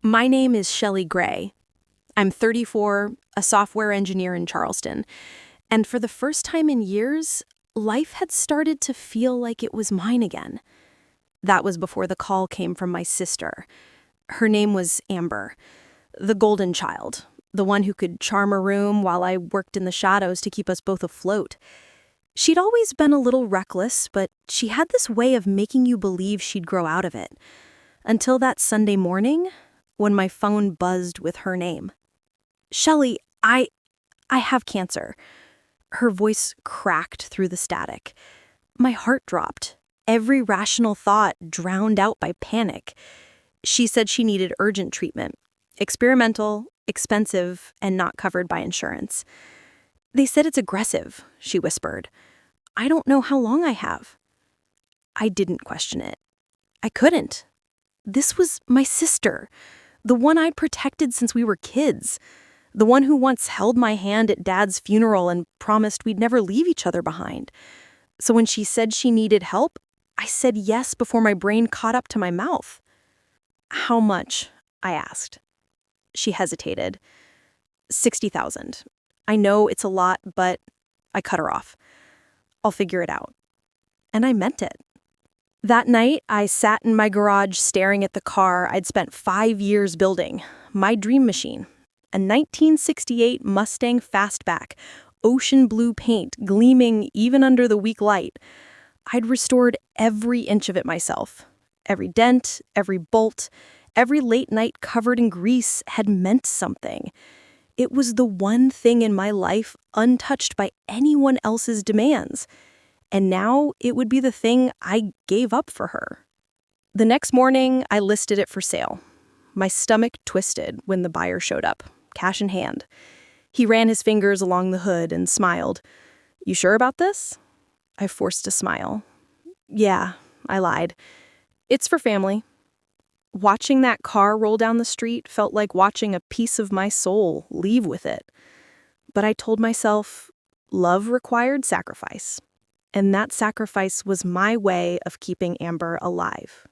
My name is Shelley Gray. I'm 34, a software engineer in Charleston. And for the first time in years, life had started to feel like it was mine again. That was before the call came from my sister. Her name was Amber, the golden child, the one who could charm a room while I worked in the shadows to keep us both afloat. She'd always been a little reckless, but she had this way of making you believe she'd grow out of it. Until that Sunday morning, when my phone buzzed with her name. Shelley, I have cancer. Her voice cracked through the static. My heart dropped. Every rational thought drowned out by panic. She said she needed urgent treatment. Experimental, expensive, and not covered by insurance. They said it's aggressive, she whispered. I don't know how long I have. I didn't question it. I couldn't. This was my sister, the one I'd protected since we were kids, the one who once held my hand at Dad's funeral and promised we'd never leave each other behind. So when she said she needed help, I said yes before my brain caught up to my mouth. How much? I asked. She hesitated. 60,000. I know it's a lot, but I cut her off. I'll figure it out. And I meant it. That night, I sat in my garage staring at the car I'd spent 5 years building, my dream machine, a 1968 Mustang Fastback, ocean blue paint gleaming even under the weak light. I'd restored every inch of it myself. Every dent, every bolt, every late night covered in grease had meant something. It was the one thing in my life untouched by anyone else's demands. And now it would be the thing I gave up for her. The next morning, I listed it for sale. My stomach twisted when the buyer showed up, cash in hand. He ran his fingers along the hood and smiled. You sure about this? I forced a smile. Yeah, I lied. It's for family. Watching that car roll down the street felt like watching a piece of my soul leave with it. But I told myself, love required sacrifice. And that sacrifice was my way of keeping Amber alive.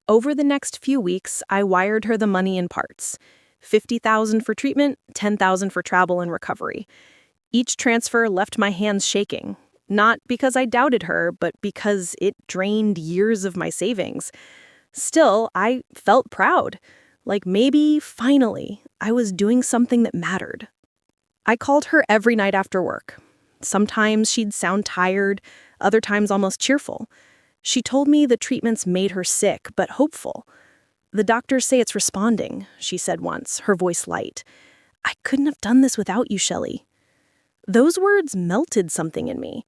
Over the next few weeks, I wired her the money in parts. $50,000 for treatment, $10,000 for travel and recovery. Each transfer left my hands shaking, not because I doubted her, but because it drained years of my savings. Still, I felt proud, like maybe, finally, I was doing something that mattered. I called her every night after work. Sometimes she'd sound tired, other times almost cheerful. She told me the treatments made her sick, but hopeful. The doctors say it's responding, she said once, her voice light. I couldn't have done this without you, Shelley. Those words melted something in me.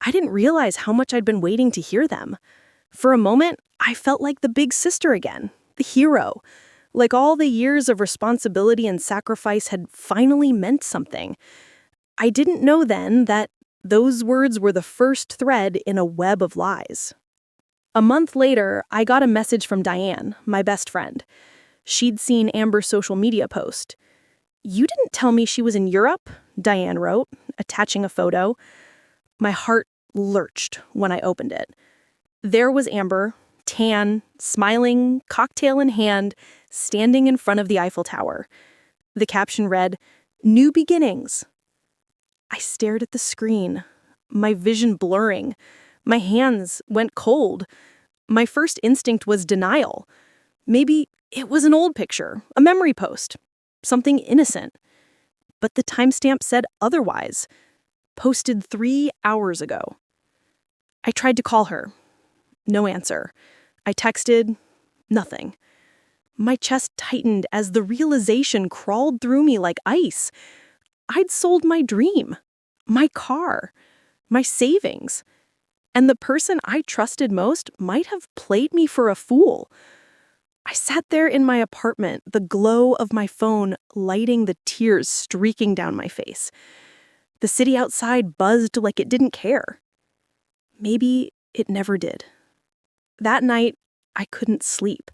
I didn't realize how much I'd been waiting to hear them. For a moment, I felt like the big sister again, the hero. Like all the years of responsibility and sacrifice had finally meant something. I didn't know then that those words were the first thread in a web of lies. A month later, I got a message from Diane, my best friend. She'd seen Amber's social media post. You didn't tell me she was in Europe, Diane wrote, attaching a photo. My heart lurched when I opened it. There was Amber, tan, smiling, cocktail in hand, standing in front of the Eiffel Tower. The caption read, "New beginnings." I stared at the screen, my vision blurring. My hands went cold. My first instinct was denial. Maybe it was an old picture, a memory post, something innocent. But the timestamp said otherwise. Posted 3 hours ago. I tried to call her. No answer. I texted. Nothing. My chest tightened as the realization crawled through me like ice. I'd sold my dream, my car, my savings. And the person I trusted most might have played me for a fool. I sat there in my apartment, the glow of my phone lighting the tears streaking down my face. The city outside buzzed like it didn't care. Maybe it never did. That night, I couldn't sleep.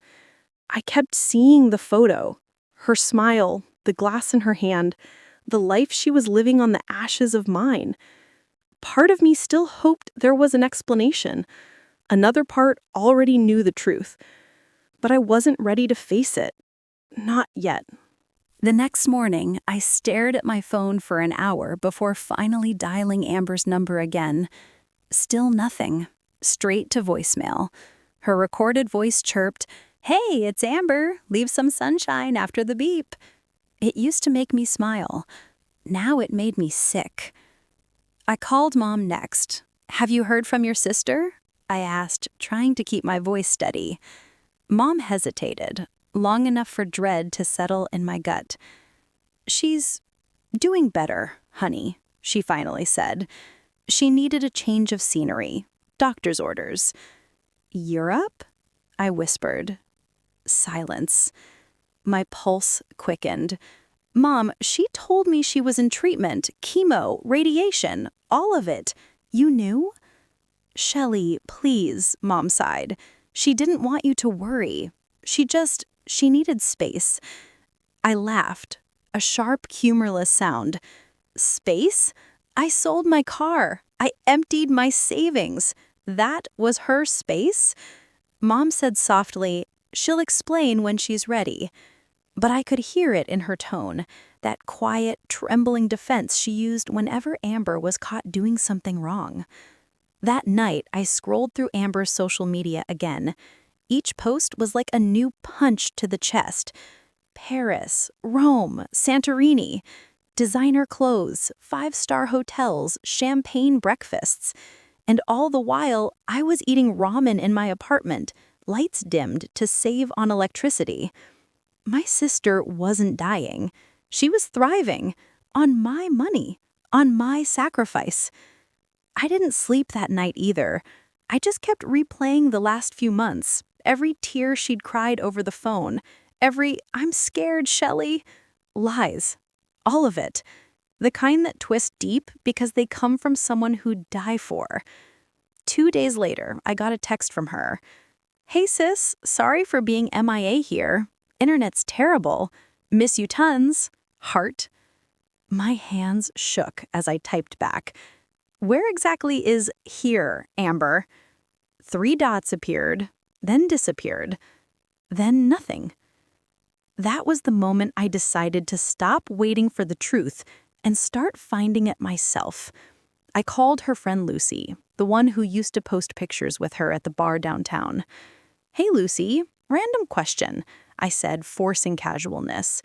I kept seeing the photo, her smile, the glass in her hand, the life she was living on the ashes of mine. Part of me still hoped there was an explanation. Another part already knew the truth. But I wasn't ready to face it. Not yet. The next morning, I stared at my phone for an hour before finally dialing Amber's number again. Still nothing. Straight to voicemail. Her recorded voice chirped, "Hey, it's Amber. Leave some sunshine after the beep." It used to make me smile. Now it made me sick. I called Mom next. "Have you heard from your sister?" I asked, trying to keep my voice steady. Mom hesitated, long enough for dread to settle in my gut. "She's doing better, honey," she finally said. "She needed a change of scenery. Doctor's orders." "Europe?" I whispered. Silence. My pulse quickened. "Mom, she told me she was in treatment, chemo, radiation, all of it. You knew?" "Shelley, please," Mom sighed. "She didn't want you to worry. She needed space." I laughed, a sharp, humorless sound. Space? I sold my car. I emptied my savings. That was her space? Mom said softly, "She'll explain when she's ready." But I could hear it in her tone, that quiet, trembling defense she used whenever Amber was caught doing something wrong. That night, I scrolled through Amber's social media again. Each post was like a new punch to the chest. Paris, Rome, Santorini, designer clothes, 5-star hotels, champagne breakfasts. And all the while, I was eating ramen in my apartment, lights dimmed to save on electricity. My sister wasn't dying. She was thriving, on my money, on my sacrifice. I didn't sleep that night either. I just kept replaying the last few months, every tear she'd cried over the phone, every "I'm scared, Shelley." Lies. All of it. The kind that twist deep because they come from someone who'd die for. 2 days later, I got a text from her. "Hey sis, sorry for being MIA here. Internet's terrible. Miss you tons. Heart." My hands shook as I typed back. "Where exactly is here, Amber?" 3 dots appeared, then disappeared, then nothing. That was the moment I decided to stop waiting for the truth and start finding it myself. I called her friend Lucy, the one who used to post pictures with her at the bar downtown. "Hey Lucy, random question," I said, forcing casualness.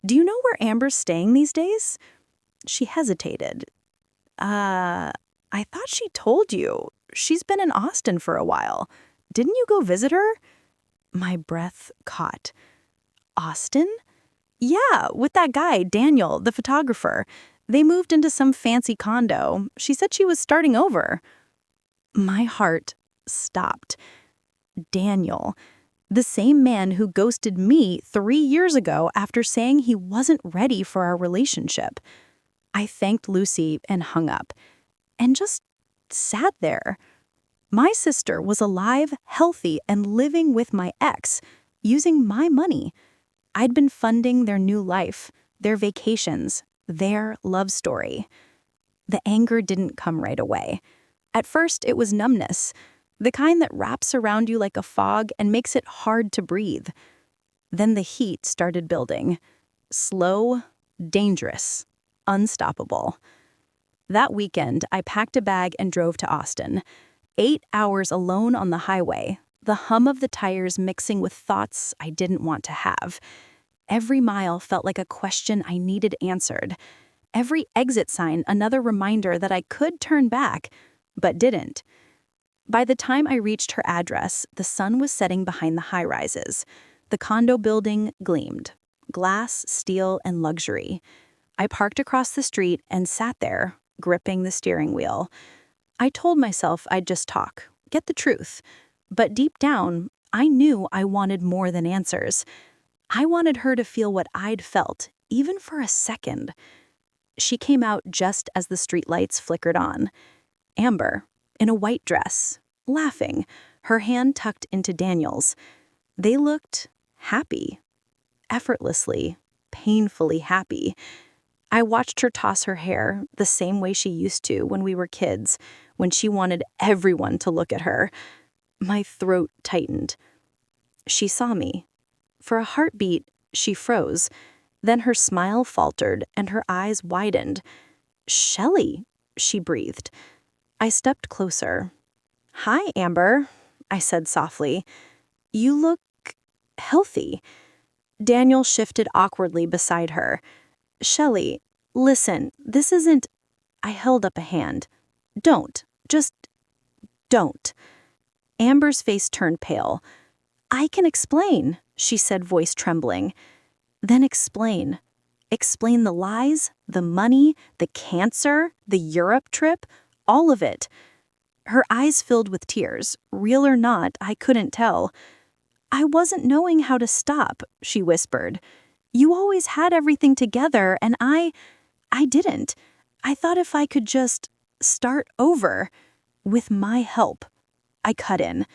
"Do you know where Amber's staying these days?" She hesitated. I thought she told you. She's been in Austin for a while. Didn't you go visit her?" My breath caught. "Austin?" "Yeah, with that guy, Daniel, the photographer. They moved into some fancy condo. She said she was starting over." My heart stopped. Daniel, the same man who ghosted me 3 years ago after saying he wasn't ready for our relationship. I thanked Lucy and hung up, and just sat there. My sister was alive, healthy, and living with my ex, using my money. I'd been funding their new life, their vacations, their love story. The anger didn't come right away. At first, it was numbness, the kind that wraps around you like a fog and makes it hard to breathe. Then the heat started building. Slow, dangerous, unstoppable. That weekend, I packed a bag and drove to Austin. 8 hours alone on the highway, the hum of the tires mixing with thoughts I didn't want to have. Every mile felt like a question I needed answered. Every exit sign another reminder that I could turn back, but didn't. By the time I reached her address, the sun was setting behind the high-rises. The condo building gleamed. Glass, steel, and luxury. I parked across the street and sat there, gripping the steering wheel. I told myself I'd just talk, get the truth. But deep down, I knew I wanted more than answers. I wanted her to feel what I'd felt, even for a second. She came out just as the streetlights flickered on. Amber, in a white dress, laughing, her hand tucked into Daniel's. They looked happy, effortlessly, painfully happy. I watched her toss her hair the same way she used to when we were kids, when she wanted everyone to look at her. My throat tightened. She saw me. For a heartbeat, She froze. Then her smile faltered and her eyes widened. "Shelley," she breathed. I stepped closer. "Hi, Amber," I said softly. "You look healthy." Daniel shifted awkwardly beside her. "Shelley, listen, this isn't—" I held up a hand. Just don't." Amber's face turned pale. "I can explain," she said, voice trembling. "Then explain. Explain the lies, the money, the cancer, the Europe trip, all of it." Her eyes filled with tears. Real or not, I couldn't tell. "I wasn't knowing how to stop," she whispered. "You always had everything together, and I didn't. I thought if I could just start over with my help." I cut in.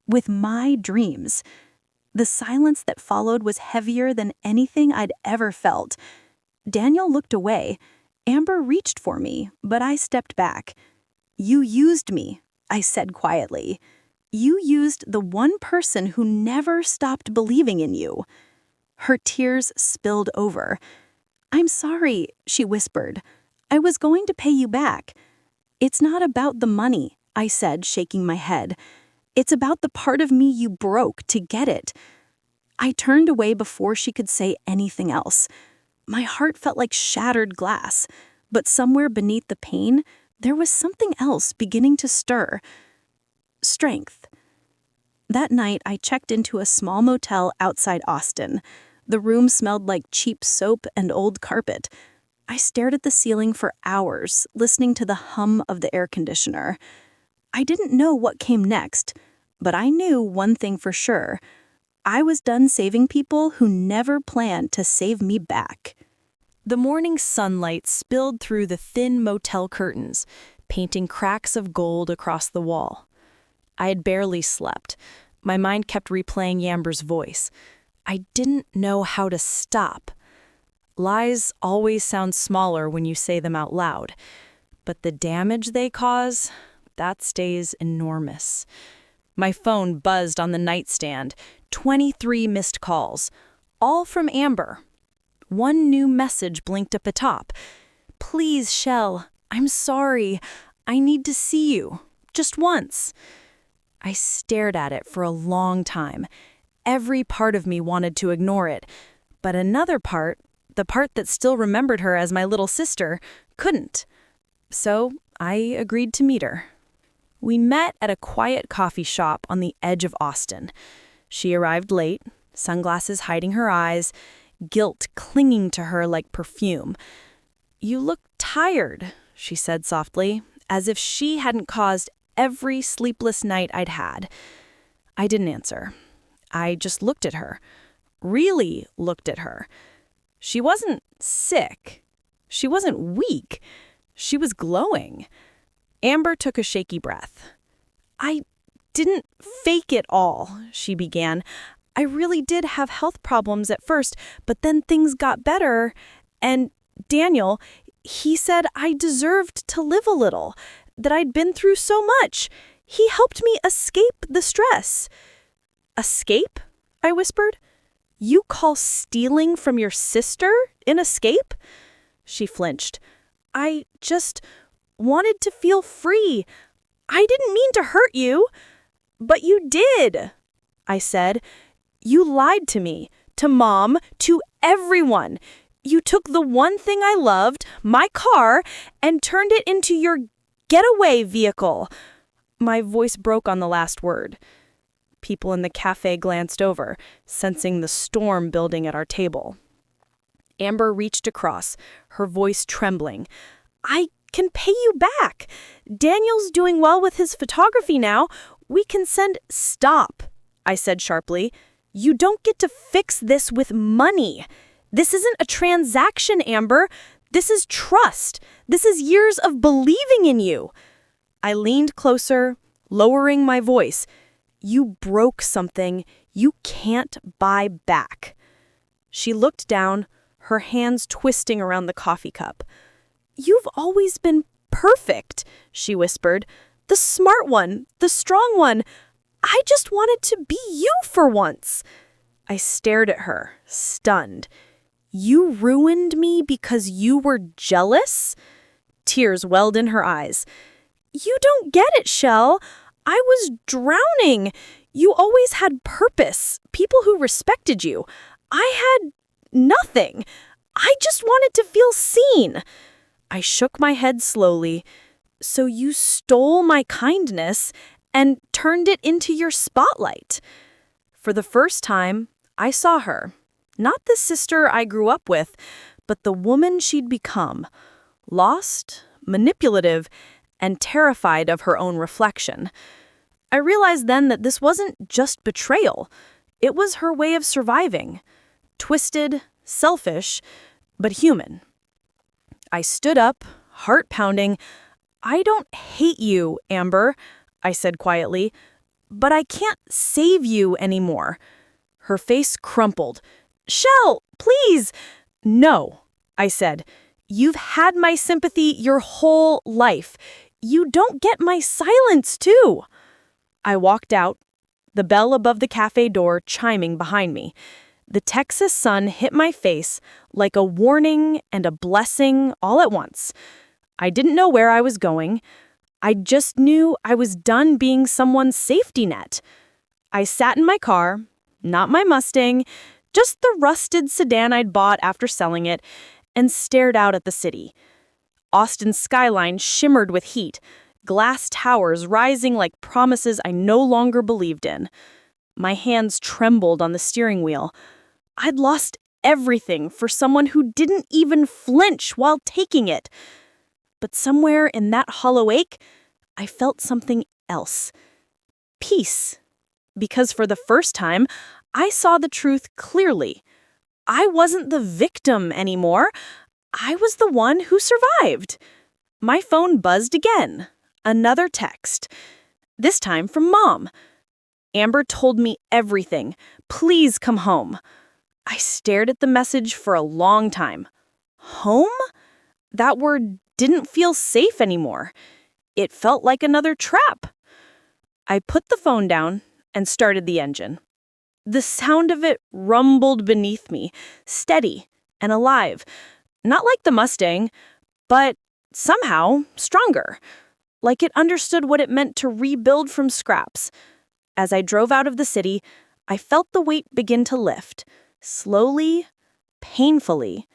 "With my dreams." The silence that followed was heavier than anything I'd ever felt. Daniel looked away. Amber reached for me, but I stepped back. "You used me," I said quietly. "You used the one person who never stopped believing in you." Her tears spilled over. "I'm sorry," she whispered. "I was going to pay you back." "It's not about the money," I said, shaking my head. "It's about the part of me you broke to get it." I turned away before she could say anything else. My heart felt like shattered glass, but somewhere beneath the pain, there was something else beginning to stir. Strength. That night, I checked into a small motel outside Austin. The room smelled like cheap soap and old carpet. I stared at the ceiling for hours, listening to the hum of the air conditioner. I didn't know what came next, but I knew one thing for sure. I was done saving people who never planned to save me back. The morning sunlight spilled through the thin motel curtains, painting cracks of gold across the wall. I had barely slept. My mind kept replaying Amber's voice. I didn't know how to stop. Lies always sound smaller when you say them out loud, but the damage they cause, that stays enormous. My phone buzzed on the nightstand, 23 missed calls, all from Amber. One new message blinked up atop. "Please, Shell, I'm sorry. I need to see you. Just once." I stared at it for a long time. Every part of me wanted to ignore it, but another part, the part that still remembered her as my little sister, couldn't. So I agreed to meet her. We met at a quiet coffee shop on the edge of Austin. She arrived late, sunglasses hiding her eyes, guilt clinging to her like perfume. "You look tired," she said softly, as if she hadn't caused every sleepless night I'd had. I didn't answer. I just looked at her. Really looked at her. She wasn't sick. She wasn't weak. She was glowing. Amber took a shaky breath. "I didn't fake it all," she began. "I really did have health problems at first, but then things got better. And Daniel, he said I deserved to live a little, that I'd been through so much. He helped me escape the stress." "Escape?" I whispered. "You call stealing from your sister an escape?" She flinched. "I just wanted to feel free. I didn't mean to hurt you." "But you did," I said. "You lied to me, to Mom, to everyone. You took the one thing I loved, my car, and turned it into your getaway vehicle." My voice broke on the last word. People in the cafe glanced over, sensing the storm building at our table. Amber reached across, her voice trembling. "I can pay you back. Daniel's doing well with his photography now. We can send—" "Stop," I said sharply. "You don't get to fix this with money. This isn't a transaction, Amber. This is trust. This is years of believing in you." I leaned closer, lowering my voice. "You broke something you can't buy back." She looked down, her hands twisting around the coffee cup. "You've always been perfect," she whispered. "The smart one, the strong one. I just wanted to be you for once." I stared at her, stunned. You ruined me because you were jealous? Tears welled in her eyes. You don't get it, Shell. I was drowning. You always had purpose, people who respected you. I had nothing. I just wanted to feel seen. I shook my head slowly. So you stole my kindness and turned it into your spotlight. For the first time, I saw her. Not the sister I grew up with, but the woman she'd become. Lost, manipulative, and terrified of her own reflection. I realized then that this wasn't just betrayal. It was her way of surviving. Twisted, selfish, but human. I stood up, heart pounding. I don't hate you, Amber, I said quietly, but I can't save you anymore. Her face crumpled. Shell, please! No, I said. You've had my sympathy your whole life. You don't get my silence, too. I walked out, the bell above the cafe door chiming behind me. The Texas sun hit my face like a warning and a blessing all at once. I didn't know where I was going. I just knew I was done being someone's safety net. I sat in my car, not my Mustang, just the rusted sedan I'd bought after selling it, and stared out at the city. Austin's skyline shimmered with heat, glass towers rising like promises I no longer believed in. My hands trembled on the steering wheel. I'd lost everything for someone who didn't even flinch while taking it. But somewhere in that hollow ache, I felt something else. Peace. Because for the first time, I saw the truth clearly. I wasn't the victim anymore. I was the one who survived. My phone buzzed again. Another text. This time from Mom. Amber told me everything. Please come home. I stared at the message for a long time. Home? That word didn't feel safe anymore. It felt like another trap. I put the phone down and started the engine. The sound of it rumbled beneath me, steady and alive. Not like the Mustang, but somehow stronger. Like it understood what it meant to rebuild from scraps. As I drove out of the city, I felt the weight begin to lift. Slowly, painfully,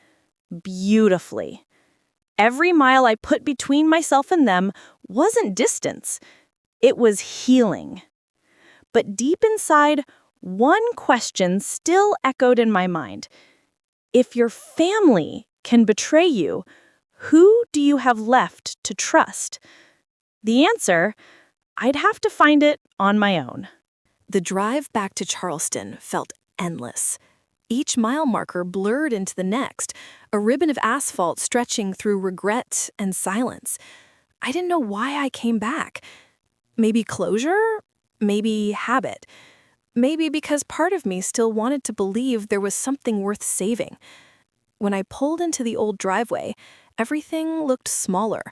beautifully. Every mile I put between myself and them wasn't distance. It was healing. But deep inside, one question still echoed in my mind. If your family can betray you, who do you have left to trust? The answer, I'd have to find it on my own. The drive back to Charleston felt endless. Each mile marker blurred into the next, a ribbon of asphalt stretching through regret and silence. I didn't know why I came back. Maybe closure? Maybe habit. Maybe because part of me still wanted to believe there was something worth saving. When I pulled into the old driveway, everything looked smaller.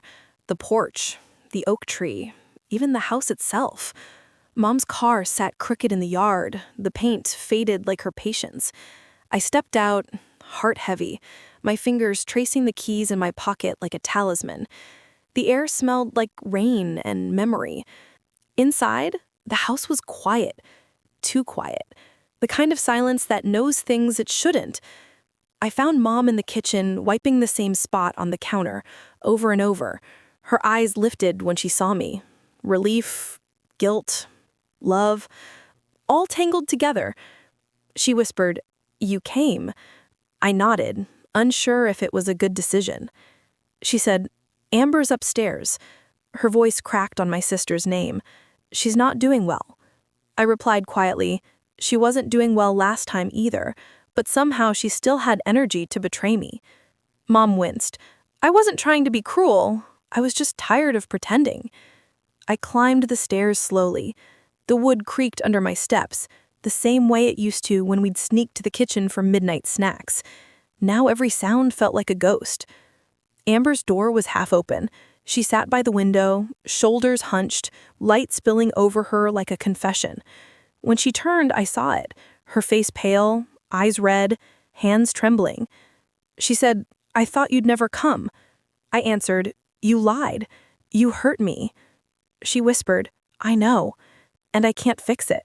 The porch, the oak tree, even the house itself. Mom's car sat crooked in the yard, the paint faded like her patience. I stepped out, heart heavy, my fingers tracing the keys in my pocket like a talisman. The air smelled like rain and memory. Inside, the house was quiet. Too quiet. The kind of silence that knows things it shouldn't. I found Mom in the kitchen, wiping the same spot on the counter, over and over. Her eyes lifted when she saw me. Relief, guilt, love, all tangled together. She whispered, "You came." I nodded, unsure if it was a good decision. She said, "Amber's upstairs." Her voice cracked on my sister's name. "She's not doing well." I replied quietly, she wasn't doing well last time either, but somehow she still had energy to betray me. Mom winced. I wasn't trying to be cruel. I was just tired of pretending. I climbed the stairs slowly. The wood creaked under my steps, the same way it used to when we'd sneak to the kitchen for midnight snacks. Now every sound felt like a ghost. Amber's door was half open. She sat by the window, shoulders hunched, light spilling over her like a confession. When she turned, I saw it. her face pale, eyes red, hands trembling. She said, "I thought you'd never come." I answered, "You lied. You hurt me." She whispered, "I know, and I can't fix it."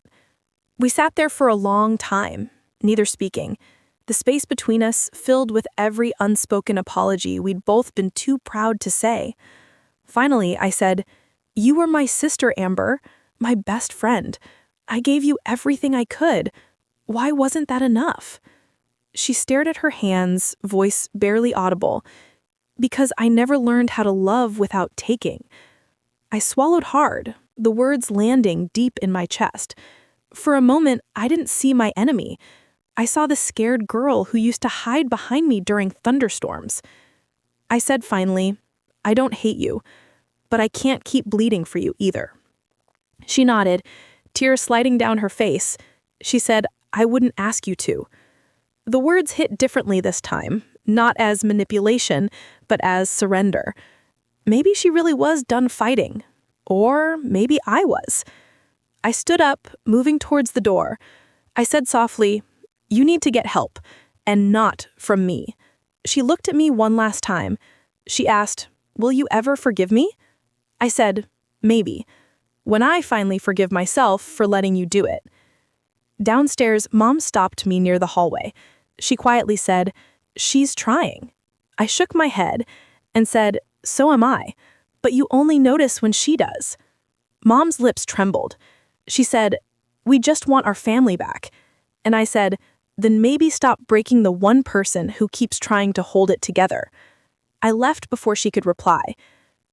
We sat there for a long time, neither speaking, the space between us filled with every unspoken apology we'd both been too proud to say. Finally, I said, "You were my sister, Amber, my best friend. I gave you everything I could. Why wasn't that enough?" She stared at her hands, voice barely audible. "Because I never learned how to love without taking." I swallowed hard, the words landing deep in my chest. For a moment, I didn't see my enemy. I saw the scared girl who used to hide behind me during thunderstorms. I said finally, "I don't hate you, but I can't keep bleeding for you either." She nodded, tears sliding down her face. She said, "I wouldn't ask you to." The words hit differently this time, not as manipulation, but as surrender. Maybe she really was done fighting. Or maybe I was. I stood up, moving towards the door. I said softly, "You need to get help, and not from me." She looked at me one last time. She asked, "Will you ever forgive me?" I said, "Maybe. When I finally forgive myself for letting you do it." Downstairs, Mom stopped me near the hallway. She quietly said, "She's trying." I shook my head and said, "So am I, but you only notice when she does." Mom's lips trembled. She said, "We just want our family back." And I said, "Then maybe stop breaking the one person who keeps trying to hold it together." I left before she could reply.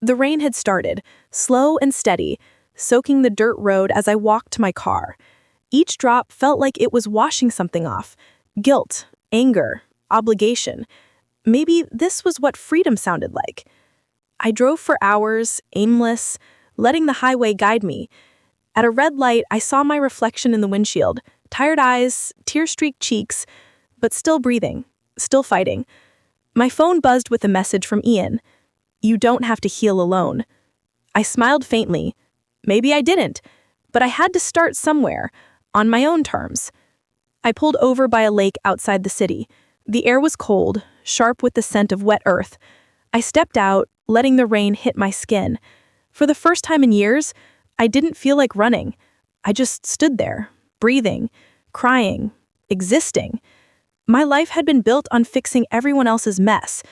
The rain had started, slow and steady, soaking the dirt road as I walked to my car. Each drop felt like it was washing something off. Guilt, anger, obligation. Maybe this was what freedom sounded like. I drove for hours, aimless, letting the highway guide me. At a red light, I saw my reflection in the windshield, tired eyes, tear-streaked cheeks, but still breathing, still fighting. My phone buzzed with a message from Ian. "You don't have to heal alone." I smiled faintly. Maybe I didn't, but I had to start somewhere, on my own terms. I pulled over by a lake outside the city. The air was cold, sharp with the scent of wet earth. I stepped out, letting the rain hit my skin. For the first time in years, I didn't feel like running. I just stood there, breathing, crying, existing. My life had been built on fixing everyone else's mess,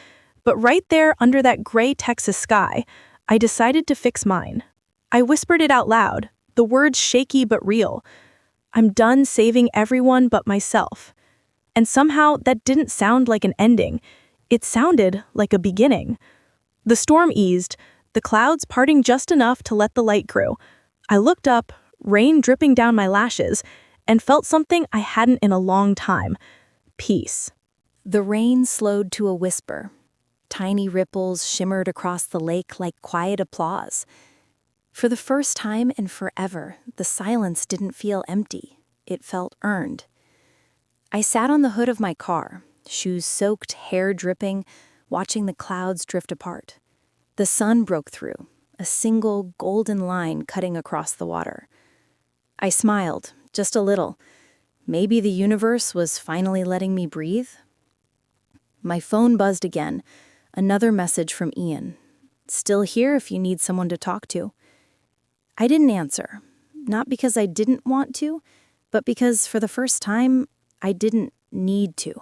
but right there under that gray Texas sky, I decided to fix mine. I whispered it out loud, the words shaky but real. "I'm done saving everyone but myself." And somehow that didn't sound like an ending. It sounded like a beginning. The storm eased, the clouds parting just enough to let the light through. I looked up, rain dripping down my lashes, and felt something I hadn't in a long time. Peace. The rain slowed to a whisper. Tiny ripples shimmered across the lake like quiet applause. For the first time in forever, the silence didn't feel empty. It felt earned. I sat on the hood of my car, shoes soaked, hair dripping, watching the clouds drift apart. The sun broke through, a single golden line cutting across the water. I smiled, just a little. Maybe the universe was finally letting me breathe. My phone buzzed again, another message from Ian. "Still here if you need someone to talk to." I didn't answer, not because I didn't want to, but because for the first time, I didn't need to.